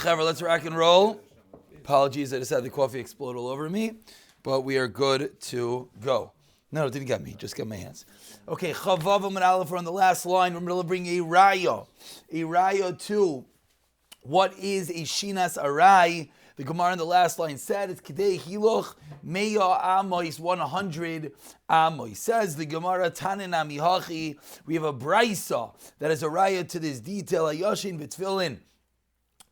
Let's rock and roll. Apologies, I just had the coffee explode all over me, but we are good to go. No, it didn't get me, just got my hands. Okay, Chavav and Aleph are on the last line. We're going to bring a raya. A raya to what is a shinas arai. The Gemara in the last line said it's Kedei Hiloch Meya Amois 100 Amois. Says the Gemara Tanin Amihachi. We have a brisa that is a raya to this detail. Ayoshin v'tfilin.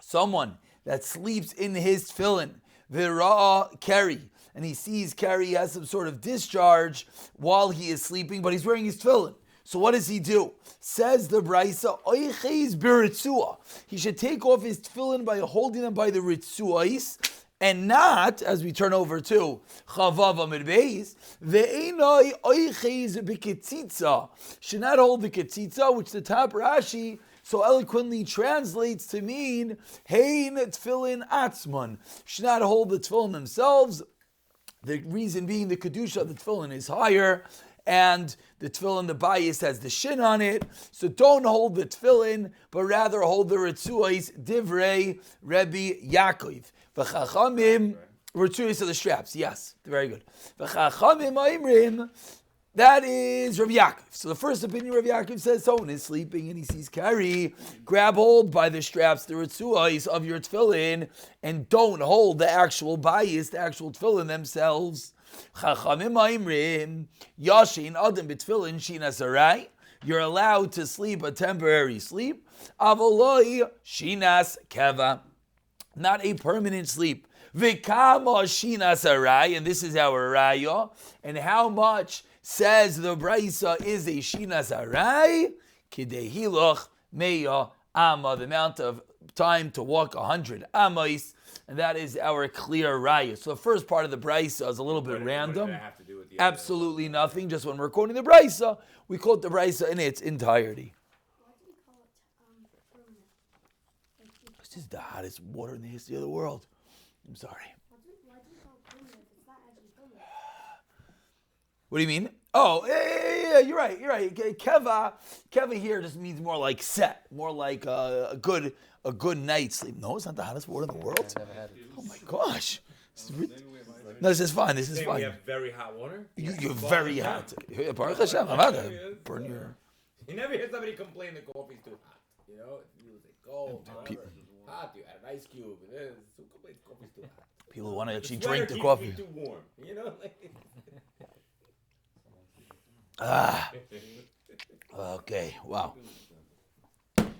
Someone that sleeps in his tefillin, v'ra'a keri, and he sees keri has some sort of discharge while he is sleeping, but he's wearing his tefillin. So what does he do? Says the brisa, oiches b'ritzua. He should take off his tefillin by holding them by the ritzuais, and not, as we turn over to Chavav Amid Beis, ve'enoi oiches b'ketzitza. Should not hold the ketzitza, which the top Rashi so eloquently translates to mean hein tefillin atzman. Should not hold the tefillin themselves. The reason being the kedusha of the tefillin is higher, and the tefillin, the bayis, has the shin on it. So don't hold the tefillin, but rather hold the ritzuos. Divrei Rebbe Yaakov. V'chachamim, ritzuos are the straps. Yes, very good. V'chachamim oimrim. That is Rav Yaakov. So the first opinion, Rav Yaakov says, someone is sleeping and he sees kari, grab hold by the straps, the ritzuos of your tefillin, and don't hold the actual bayis, the actual tefillin themselves. Chachamim ha'imrim, yashin adam b'tefillin shinas arai. You're allowed to sleep a temporary sleep. Avoloi shinas keva. Not a permanent sleep. V'kama shinas arai, and this is our raya. And how much, says the brisa, is a shinas arai? Kidei hiloch meya amma, the amount of time to walk 100 amos, and that is our clear raya. So the first part of the brisa is a little bit random. What does that have to do with the Absolutely nothing. Just when we're quoting the brisa, we quote the brisa in its entirety. Why do we call it permanent? This is the hottest water in the history of the world. I'm sorry. Why do we call it permanent if it's not actually permanent? What do you mean? Oh, yeah, you're right. Keva here just means more like set, more like a good night's sleep. No, it's not the hottest water in the world. Oh my gosh. No, this is fine. This is We fine. have very hot water. You're very hot. Baruch Hashem, I'm about to burn your... You never hear somebody complain the coffee's too hot. You know, you say cold, hot. You add an ice cube. Who complains coffee's too hot? People want to actually Sweater drink the keeps coffee. you too warm. You know. Okay, wow.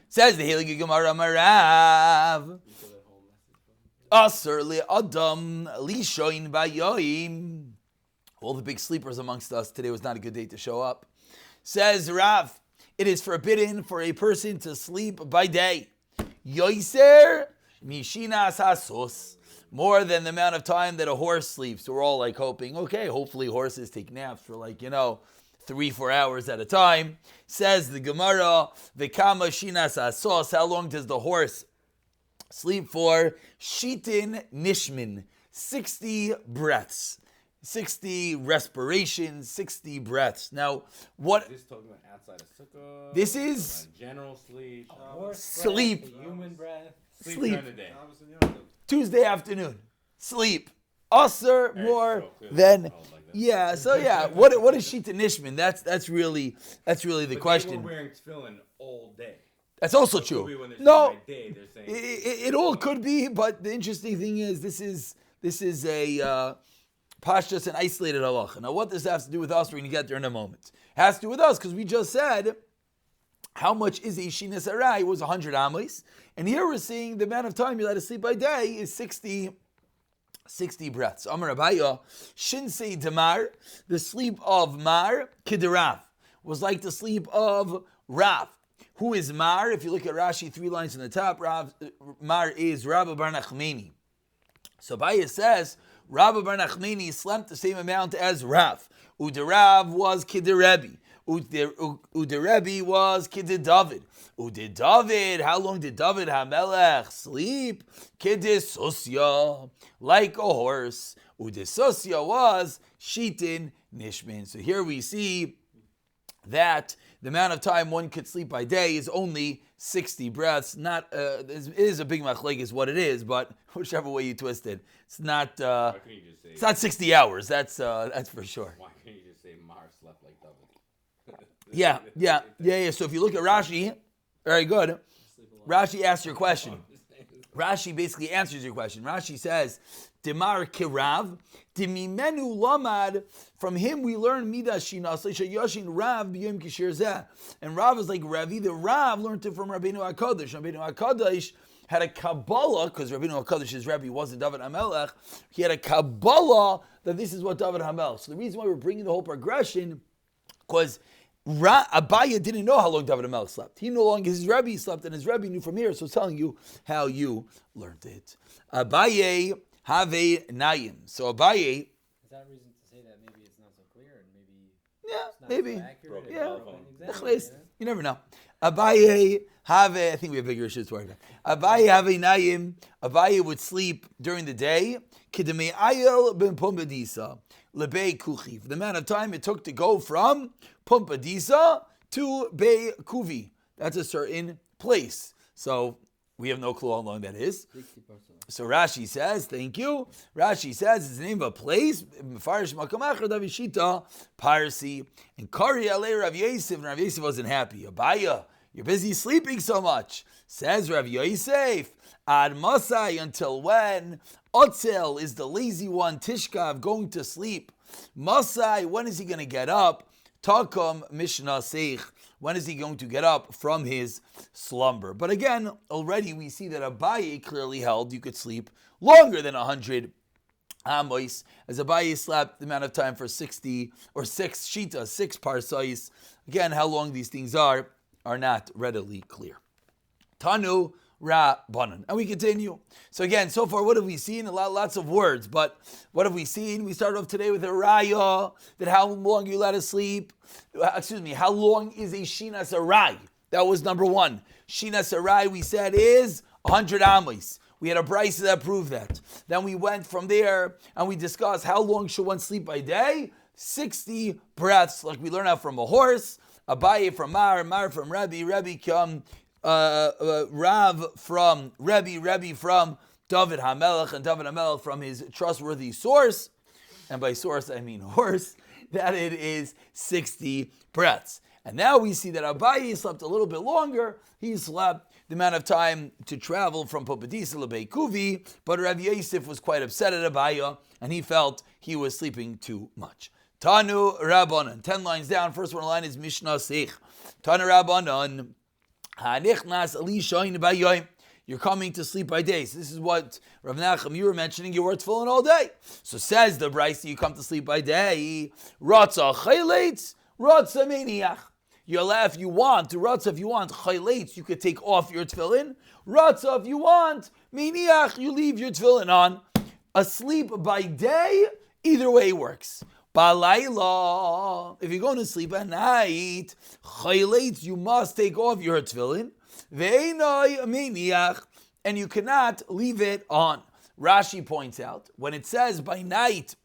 Says the Heilige Gemara Marav. Aser li adam li shoin bayoim. All the big sleepers amongst us, today was not a good day to show up. Says Rav, it is forbidden for a person to sleep by day. Yoiser mishinas hasos. More than the amount of time that a horse sleeps. So we're all like hoping, okay, hopefully horses take naps for 3-4 hours at a time. Says the Gemara, V'kama shinas hasos. How long does the horse sleep for? Shitin nishmin. 60 breaths. 60 respirations, 60 breaths. Now, what... This talking about outside of sukkah. This is... General sleep. Sleep. Breath, human breath. Sleep. During the day. Tuesday afternoon. Sleep. Usser more than... Yeah, so yeah, what is Shita Nishman? That's really the question. They were wearing tefillin all day. That's also So it could be true. when they're No, saying by day, they're saying it all could be, but the interesting thing is this is a pashtus and isolated halacha. Now, what does that have to do with us? We're going to get there in a moment. It has to do with us because we just said how much is a shinas arai? It was 100 amos, and here we're seeing the amount of time you're allowed to sleep by day is 60 breaths. Amar Abaya, Shinsei Damar, the sleep of Mar, Kidirav, was like the sleep of Rav. Who is Mar? If you look at Rashi, 3 lines in the top, Mar is Rabbi Bar Nachmani. So Abaya says, Rabbi Bar Nachmani slept the same amount as Rav. Udirav was Kidirebi. Uderebi was Kidid David. Udid David, how long did David HaMelech sleep? Kidis Sosya, like a horse. Udis Sosya was Shitin Nishmin. So here we see that the amount of time one could sleep by day is only 60 breaths. Not it is a big machlek is what it is, but whichever way you twist it, it's not. Why couldn't you just say? It's not 60 hours. That's for sure. Why can't you just say Mar slept like David? Yeah. So if you look at Rashi, very good. Rashi asks your question. Rashi basically answers your question. Rashi says, Demar Kirav, Dimimenu Lamad, from him we learn Midas Shinas, Yashin Rav B'yom Kishir Zeh. And Rav is like Ravi. The Rav learned it from Rabbeinu HaKadosh. Rabbeinu HaKadosh had a Kabbalah, because Rabbeinu HaKadosh's Rebbe wasn't David HaMelech, he had a Kabbalah that this is what David HaMelech. So the reason why we're bringing the whole progression, because Abaya didn't know how long David HaMelech slept. He no longer, his Rebbe slept, and his Rebbe knew from here, so it's telling you how you learned it. Abaye have nayim. So Abaye. Is that reason to say that maybe it's not so clear and maybe it's not maybe. so accurate? Yeah. Exactly. You never know. Abaye have I think we have bigger issues to worry about. Abaye have nayim. Abaye would sleep during the day. Kidemei ayel ben pumbedisa lebei kuchiv. The amount of time it took to go from Pumpadisa to Bei Kuvi. That's a certain place. So we have no clue how long that is. So Rashi says, thank you. Rashi says it's the name of a place. Mefarish Makom Acher Davishita Parsi. And Kari Alei Rav Yosef. And Rav Yosef wasn't happy. Abaya, you're busy sleeping so much. Says Rav Yosef, Ad Masai, until when? Otzel is the lazy one. Tishkav, going to sleep. Masai, when is he going to get up? Takum Mishnah Seich. When is he going to get up from his slumber? But again, already we see that Abaye clearly held you could sleep longer than 100 amos, as Abaye slept the amount of time for 60 or 6 shita, 6 parsais. Again, how long these things are not readily clear. Tanu Rabbanan. And we continue. So again, so far, what have we seen? Lots of words, but what have we seen? We started off today with a raya, that how long you let us sleep. How long is a shinas arai? That was number one. Shinas arai, we said, is 100 amos. We had a brisa that proved that. Then we went from there and we discussed how long should one sleep by day? 60 breaths, like we learned out from a horse. Abaye from Mar from Rebbe come. Rav from Rebbe from David HaMelech, and David HaMelech from his trustworthy source, and by source I mean horse, that it is 60 breaths. And now we see that Abaye slept a little bit longer. He slept the amount of time to travel from Popadisa Lebei Kuvi, but Rav Yosef was quite upset at Abaye, and he felt he was sleeping too much. Tanu Rabbanan, 10 lines down, first one line is Mishnah Seich. Tanu Rabbanan, you're coming to sleep by day. So this is what Rav Nachum, you were mentioning, you were tefillin all day. So says the Brisa, you come to sleep by day. Ratza chayleitz, ratza meniach. You allow if you want, to ratza if you want, chayleitz, you could take off your tefillin. Ratza if you want, meniach, you leave your tefillin on. Asleep by day, either way works. Balayla, if you're going to sleep at night, chayleitz, you must take off your tefillin. Ve'enoi meniach, and you cannot leave it on. Rashi points out, when it says by night,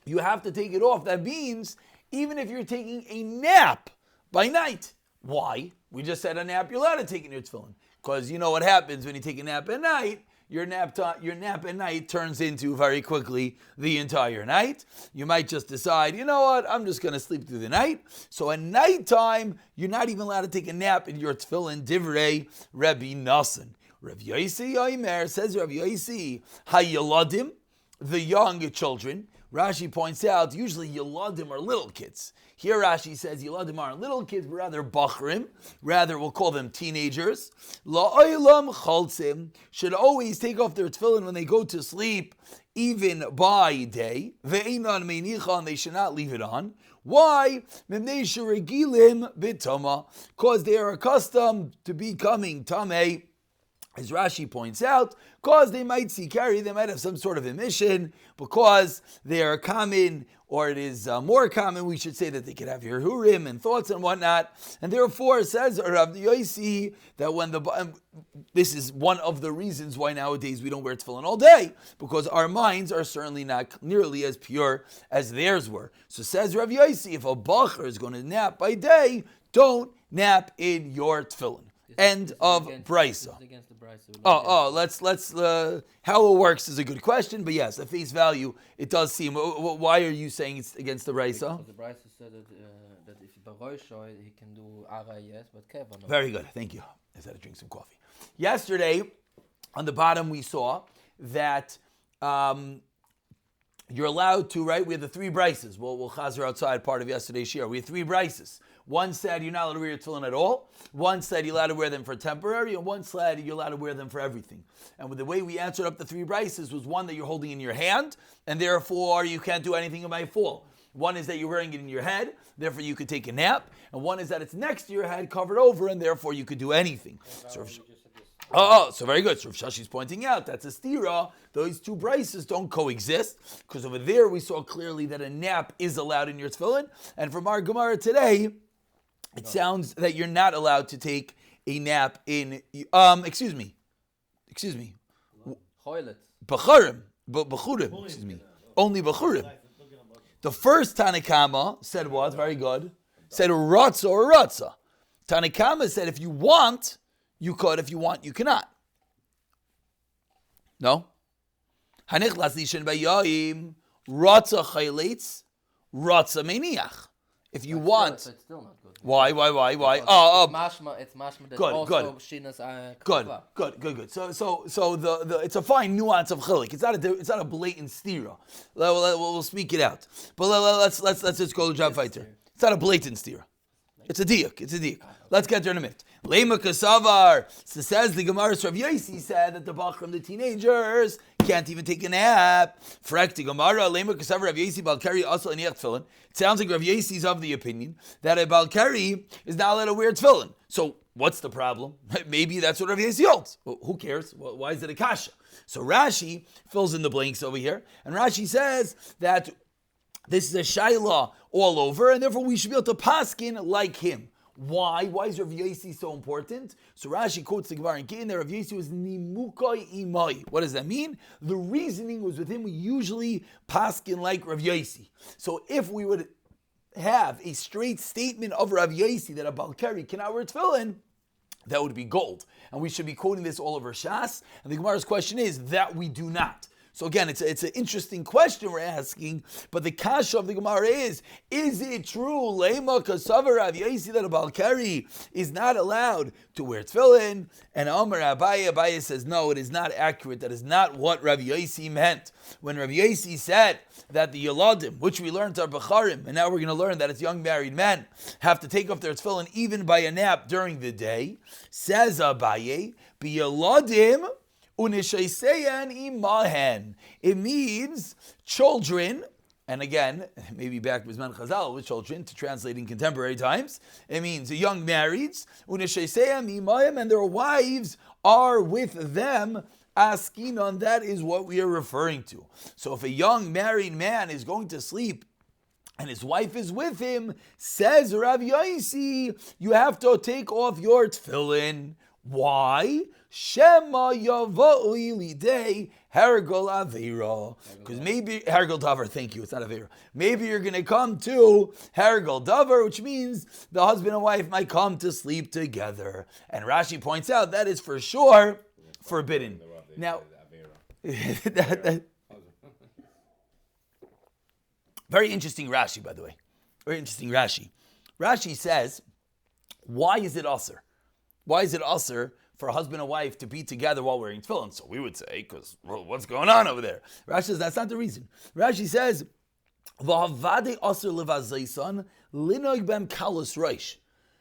you have to take it off, that means even if you're taking a nap by night. Why? We just said a nap, you're allowed to take in your tefillin. Because you know what happens when you take a nap at night. Your nap at night turns into very quickly the entire night. You might just decide, you know what, I'm just going to sleep through the night. So at nighttime, you're not even allowed to take a nap in your tefillin. Divrei Rebbe Nassan. Rav Yosi Omer says, Rav Yosi, Hayaladim, the young children. Rashi points out, usually Yaladim are little kids. Here Rashi says Yaladim aren't little kids, but rather Bachrim. Rather, we'll call them teenagers. La'olam chaltzim should always take off their tefillin when they go to sleep, even by day. Ve'inan meinicha, and they should not leave it on. Why? Because they are accustomed to becoming tamei. As Rashi points out, because they might see carry, they might have some sort of emission, because they are common, or it is more common, we should say that they could have hirhurim and thoughts and whatnot, and therefore says Rav Yosi that when this is one of the reasons why nowadays we don't wear tefillin all day, because our minds are certainly not nearly as pure as theirs were. So says Rav Yosi, if a bacher is going to nap by day, don't nap in your tefillin. End of brisa. Against the brisa. Let's how it works is a good question, but yes, at face value, it does seem. Why are you saying it's against the brisa? Because the brisa said that if you baroisha, he can do ara yes, but keva no. Very good, thank you. I had to drink some coffee. Yesterday, on the bottom, we saw that you're allowed to, right? We had the three brises. We'll chazer outside part of yesterday's shir. We had three brises. One said you're not allowed to wear your tefillin at all. One said you're allowed to wear them for temporary, and one said you're allowed to wear them for everything. And with the way we answered up the three brises was one that you're holding in your hand, and therefore you can't do anything it might fall. One is that you're wearing it in your head, therefore you could take a nap, and one is that it's next to your head, covered over, and therefore you could do anything. So very good. So Shashi's pointing out that's a stira. Those two brises don't coexist, because over there we saw clearly that a nap is allowed in your tefillin, and from our Gemara today, it sounds that you're not allowed to take a nap in, excuse me. Choilet. Bachurim, excuse me. Only Bachurim. The first Tanakama said what? Very good. Said a Ratza or a Ratza. Tanakama said if you want, you could. If you want, you cannot. No? Hanich laslishin bayayim, Ratza chayletz, Ratza meniach. If you want, it's still not good. why? It's mashma that Good. also shinas Good. So the it's a fine nuance of chilik. It's not a blatant stira. We'll speak it out. But let's just go to job fighter. It's not a blatant stira. It's a diuk. Let's get there in a minute. Lema kasavar. So says the Gemara. Rav Yosi said that the bachram, the teenagers, can't even take a nap. Frek the Gemara. Lema kasavar Rav Yosi balkari asal aniach tefillin. It sounds like Rav Yosi is of the opinion that a balkari is not allowed to wear tefillin. So what's the problem? Maybe that's what Rav Yosi holds. Well, who cares? Why is it a kasha? So Rashi fills in the blanks over here, and Rashi says that this is a shayla all over, and therefore we should be able to paskin like him. Why? Why is Rav Yosi so important? So Rashi quotes the Gemara in Kiyin that Rav Yosi was nimukai imai. What does that mean? The reasoning was with him. We usually paskin like Rav Yosi. So if we would have a straight statement of Rav Yosi that a balkari cannot wear tefillin, that would be gold. And we should be quoting this all over Shas. And the Gemara's question is that we do not. So again, it's an interesting question we're asking, but the kasha of the Gemara is it true, Lema Kasavar Rav Yosi, that a balkari is not allowed to wear tefillin? And Amar Abaye says, no, it is not accurate. That is not what Rav Yosi meant. When Rav Yosi said that the Yeladim, which we learned are Becharim, and now we're going to learn that it's young married men, have to take off their tefillin even by a nap during the day, says Abaye, B'Yeladim, imahen. It means children, and again, maybe back with Zman Chazal with children to translate in contemporary times. It means young marrieds, imahem, and their wives are with them. Asking on that is what we are referring to. So if a young married man is going to sleep and his wife is with him, says Rav Yosi, you have to take off your tefillin. Why? Shema yavoi lidei hergol avera. Because maybe hergol davar. Thank you. It's not avera. Maybe you're going to come to hergol davar, which means the husband and wife might come to sleep together. And Rashi points out that is for sure forbidden. Now, very interesting Rashi, by the way. Very interesting Rashi. Rashi says, why is it usher? Why is it usher for a husband and wife to be together while wearing tefillin? So we would say, because what's going on over there? Rashi says that's not the reason. Rashi says,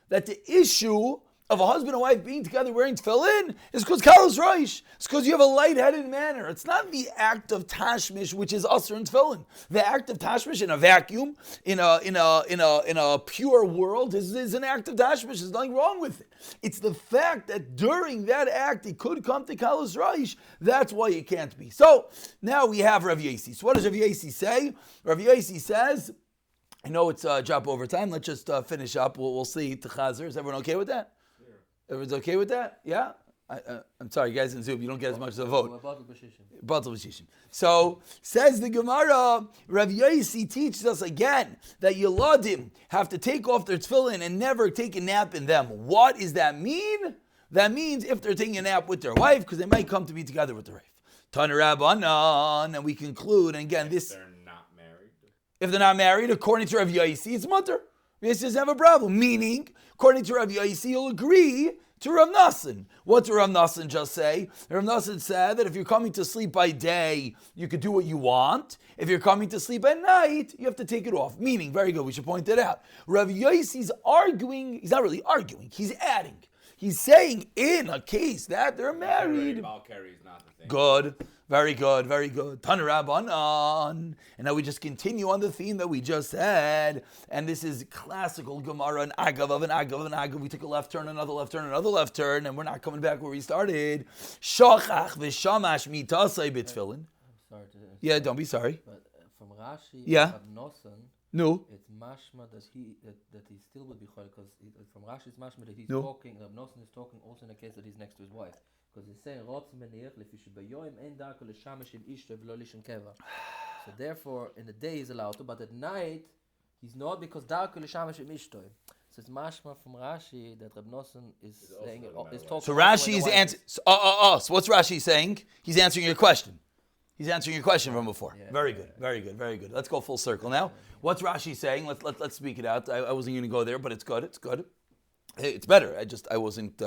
that the issue of a husband and wife being together wearing tefillin is because kalos roish. It's because you have a lightheaded manner. It's not the act of tashmish which is usher in tefillin. The act of tashmish in a vacuum, in a pure world, is an act of tashmish. There's nothing wrong with it. It's the fact that during that act it could come to kalos roish. That's why it can't be. So now we have Rav Yosi. So what does Rav Yosi say? Rav Yosi says, I know it's drop over time. Let's just finish up. We'll see. Is everyone okay with that? Everyone's okay with that? Yeah? I'm sorry, guys in Zoom, you don't get as much as a vote. Batal b'shishim. So, says the Gemara, Rav Yosi teaches us again that Yeladim have to take off their tefillin and never take a nap in them. What does that mean? That means if they're taking a nap with their wife, because they might come to be together with their wife. Tana Rabbanan, and we conclude, and again, this... They're not married. If they're not married, according to Rav Yosi, it's mutter. This doesn't have a problem. Meaning, according to Rav Yosi, you'll agree to Rav Nassan. What did Rav Nassan just say? Rav Nassan said that if you're coming to sleep by day, you could do what you want. If you're coming to sleep at night, you have to take it off. Meaning, very good, we should point that out. Rav Yossi's arguing, he's not really arguing, he's adding. He's saying in a case that they're married. Valkyrie is not the thing. Good. Very good, very good. Tana Rabbanan. And now we just continue on the theme that we just had. And this is classical Gemara, an agav of an agav of an agav. We took a left turn, another left turn, another left turn, and we're not coming back where we started. Shachach v'shamash mitasai b'tfilin. I'm sorry to... Yeah, don't be sorry. But from Rashi, Yeah. Rav Nosson, No. it's mashma that he still would be chol, because from Rashi it's mashma that he's No. talking, Rav Nosson is talking also in a case that he's next to his wife. Because he's saying, so therefore, in the day he's allowed to, but at night, he's not, because darkul l'shamash im ishtoy. So it's mashma from Rashi that Rav Nosson is saying, is talking. So also when Rashi the is wife answering. So what's Rashi saying? He's answering your question. He's answering your question from before. Yeah. Very good, very good, very good. Let's go full circle now. What's Rashi saying? Let's speak it out. I wasn't going to go there, but it's good. It's good. Hey, it's better. I wasn't.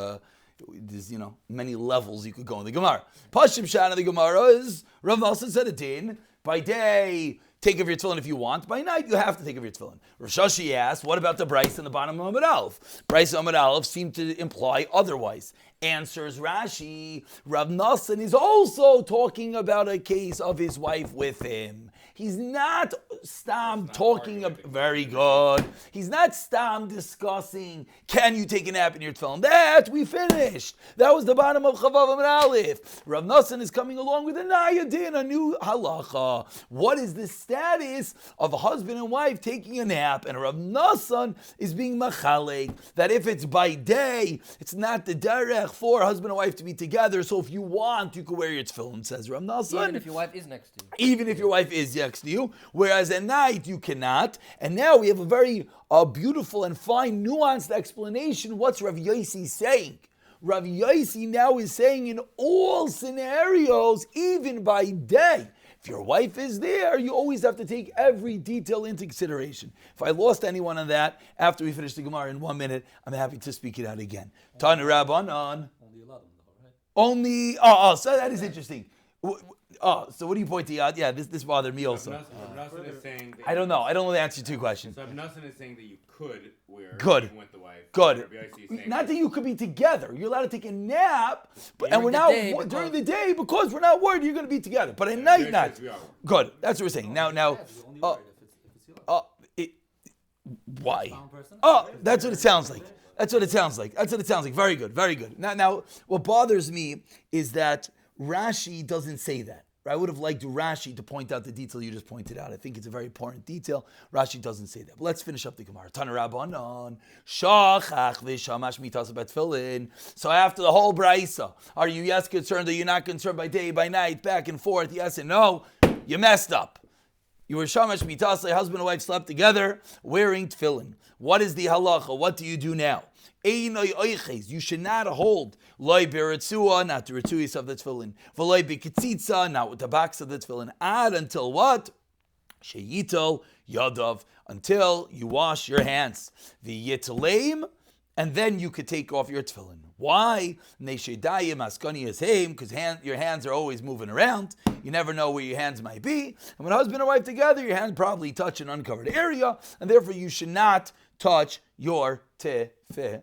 There's many levels you could go in the Gemara. Pashim Shan of the Gemara is Rav Nosson said a din. By day, take off your tefillin if you want. By night, you have to take off your tefillin. Rosh Hashi asked, what about the Bryce in the bottom of Amud Aleph? Bryce Amud Aleph seemed to imply otherwise. Answers Rashi, Rav Nosson is also talking about a case of his wife with him. He's not talking about, very good. He's not discussing, can you take a nap in your tefillin? That we finished. That was the bottom of Chavav Amud Aleph. Rav Nosson is coming along with a nayadin, a new halacha. What is the status of a husband and wife taking a nap? And Rav Nosson is being machalek, that if it's by day, it's not the derech for husband and wife to be together. So if you want, you can wear your tefillin, says Rav Nosson. Even if your wife is next to you. Even if your wife is next to you, whereas at night you cannot. And now we have a very beautiful and fine, nuanced explanation. What's Rav Yosi saying? Rav Yosi now is saying in all scenarios, even by day, if your wife is there, you always have to take every detail into consideration. If I lost anyone on that, after we finish the Gemara in 1 minute, I'm happy to speak it out again. Tana Rabbanan. Only, so that is interesting. So what do you point to? Yeah, this bothered me also. Rav Nosson is saying that I don't know the answer to your question. So Rav Nosson is saying that you could wear Good. even with the wife. Good. Rav Yosi is saying Not that you could be together. You're allowed to take a nap, and During we're the not day, during the day because we're not worried you're going to be together. But at night, not. we are. Good. That's what we're saying. Why? That's what it sounds like. That's what it sounds like. Very good. Very good. Now, what bothers me is that Rashi doesn't say that. I would have liked Rashi to point out the detail you just pointed out. I think it's a very important detail. Rashi doesn't say that. But let's finish up the Gemara. Tana Rabbanan, shachach v'shamash mitas b'tefillin. So after the whole brayso, are you yes concerned or you're not concerned by day, by night, back and forth, yes and no? You messed up. You were shamash mitas, husband and wife slept together, wearing tefillin. What is the halacha? What do you do now? You should not hold loy beritzua, not the ritzuis of the tefillin, v'loy b'kitzitza, not with the backs of the tefillin. Add until what? Sheyitel yadav, until you wash your hands. The yitaleim, and then you could take off your tefillin. Why? Because your hands are always moving around. You never know where your hands might be. And when husband and wife together, your hands probably touch an uncovered area, and therefore you should not touch your tefillin.